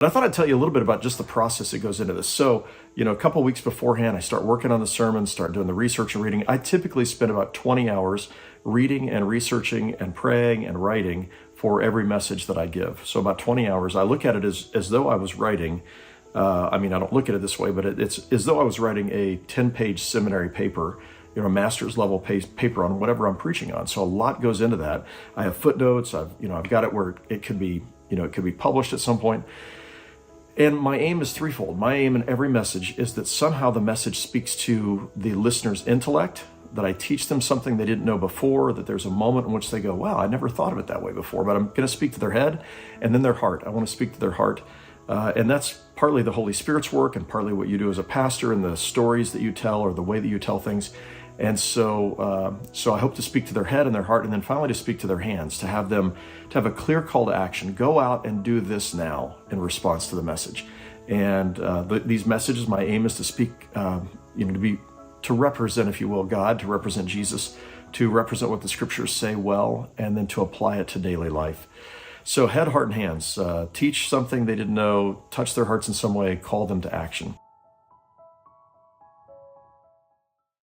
But I thought I'd tell you a little bit about just the process that goes into this. So, a couple of weeks beforehand, I start working on the sermon, start doing the research and reading. I typically spend about 20 hours reading and researching and praying and writing for every message that I give. So about 20 hours. I look at it as though I was writing, I don't look at it this way, but it's as though I was writing a 10-page seminary paper, a master's level paper on whatever I'm preaching on. So a lot goes into that. I have footnotes. I've got it where it could be, it could be published at some point. And my aim is threefold. My aim in every message is that somehow the message speaks to the listener's intellect, that I teach them something they didn't know before, that there's a moment in which they go, wow, I never thought of it that way before, but I'm going to speak to their head and then their heart. I want to speak to their heart. And that's partly the Holy Spirit's work and partly what you do as a pastor and the stories that you tell or the way that you tell things. And so I hope to speak to their head and their heart, and then finally to speak to their hands, to have a clear call to action. Go out and do this now in response to the message. And these messages, my aim is to speak, to represent, if you will, God, to represent Jesus, to represent what the scriptures say well, and then to apply it to daily life. So head, heart, and hands. Teach something they didn't know, touch their hearts in some way, call them to action.